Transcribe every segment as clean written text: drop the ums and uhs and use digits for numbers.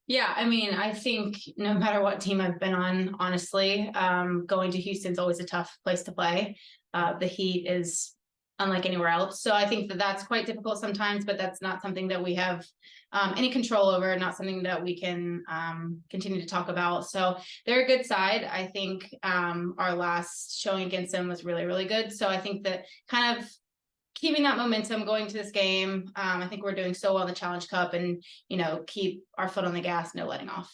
Yeah, I mean, I think no matter what team I've been on, honestly, going to Houston's always a tough place to play. The heat is unlike anywhere else. So I think that that's quite difficult sometimes, but that's not something that we have any control over, not something that we can continue to talk about. So they're a good side. I think our last showing against them was really, really good. So I think that kind of keeping that momentum going to this game. I think we're doing so well in the Challenge Cup and, keep our foot on the gas, no letting off.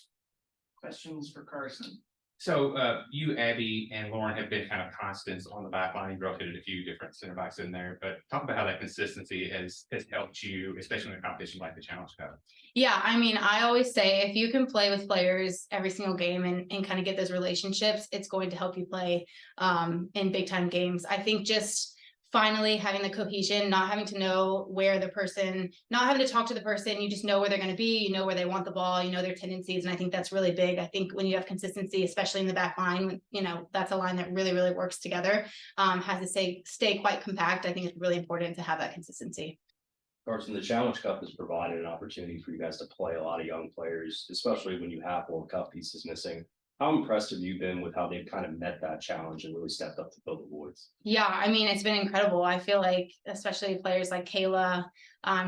Questions for Carson? So you, Abby, and Lauren have been kind of constants on the back line. You rotated a few different center backs in there, but talk about how that consistency has helped you, especially in a competition like the Challenge Cup. Yeah, I mean, I always say if you can play with players every single game and kind of get those relationships, it's going to help you play in big time games. I think just finally having the cohesion, not having to know where the person, not having to talk to the person, you just know where they're going to be, you know where they want the ball, you know their tendencies. And I think that's really big. I think when you have consistency, especially in the back line, that's a line that really, really works together, has to stay quite compact. I think it's really important to have that consistency. Carson, the Challenge Cup has provided an opportunity for you guys to play a lot of young players, especially when you have World Cup pieces missing. How impressed have you been with how they've kind of met that challenge and really stepped up to fill the voids? Yeah, I mean, it's been incredible. I feel like, especially players like Kayla,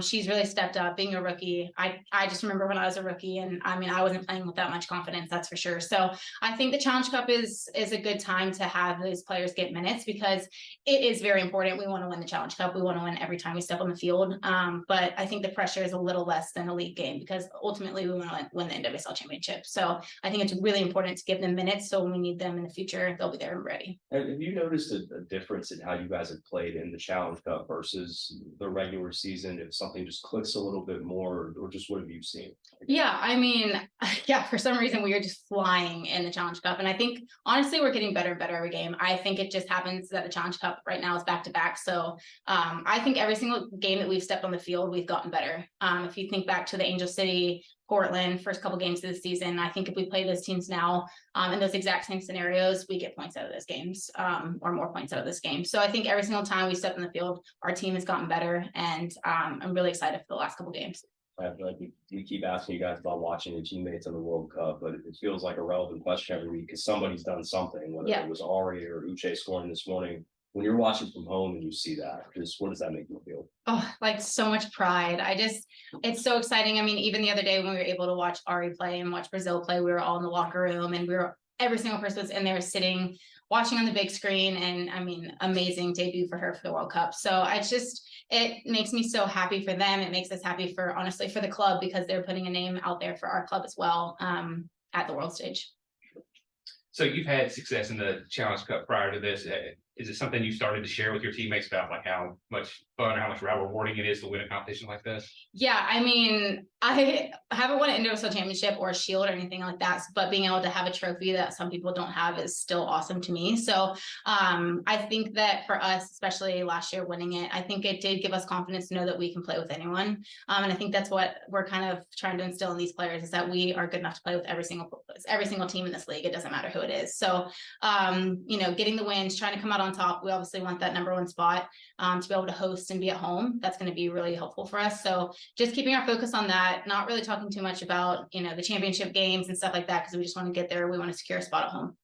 she's really stepped up being a rookie. I just remember when I was a rookie, and I mean, I wasn't playing with that much confidence, that's for sure. So I think the Challenge Cup is a good time to have those players get minutes because it is very important. We want to win the Challenge Cup. We want to win every time we step on the field. But I think the pressure is a little less than a league game because ultimately we want to win the NWSL championship. So I think it's really important to give them minutes so when we need them in the future, they'll be there and ready. Have you noticed a difference in how you guys have played in the Challenge Cup versus the regular season? If something just clicks a little bit more, or just what have you seen? Yeah, I mean, yeah, for some reason we are just flying in the Challenge Cup. And I think honestly, we're getting better and better every game. I think it just happens that the Challenge Cup right now is back to back. So I think every single game that we've stepped on the field, we've gotten better. If you think back to the Angel City, Portland, first couple games of the season, I think if we play those teams now in those exact same scenarios, we get points out of those games or more points out of this game. So I think every single time we step in the field, our team has gotten better. And I'm really excited for the last couple games. I feel like we keep asking you guys about watching your teammates in the World Cup, but it feels like a relevant question every week because somebody's done something, whether it was Ari or Uche scoring this morning. When you're watching from home and you see that, just what does that make you feel? Oh, like so much pride. It's so exciting. I mean, even the other day when we were able to watch Ari play and watch Brazil play, we were all in the locker room and every single person was in there sitting, watching on the big screen. And I mean, amazing debut for her for the World Cup. So it makes me so happy for them. It makes us happy honestly, for the club because they're putting a name out there for our club as well at the world stage. So you've had success in the Challenge Cup prior to this. Is it something you started to share with your teammates about like how much fun or how much rewarding it is to win a competition like this? Yeah, I mean, I haven't won an NWSL championship or a shield or anything like that, but being able to have a trophy that some people don't have is still awesome to me. So I think that for us, especially last year winning it, I think it did give us confidence to know that we can play with anyone. And I think that's what we're kind of trying to instill in these players is that we are good enough to play with every single team in this league. It doesn't matter who it is. So, getting the wins, trying to come out on top. We obviously want that number one spot to be able to host and be at home. That's going to be really helpful for us. So just keeping our focus on that, not really talking too much about, the championship games and stuff like that, because we just want to get there. We want to secure a spot at home.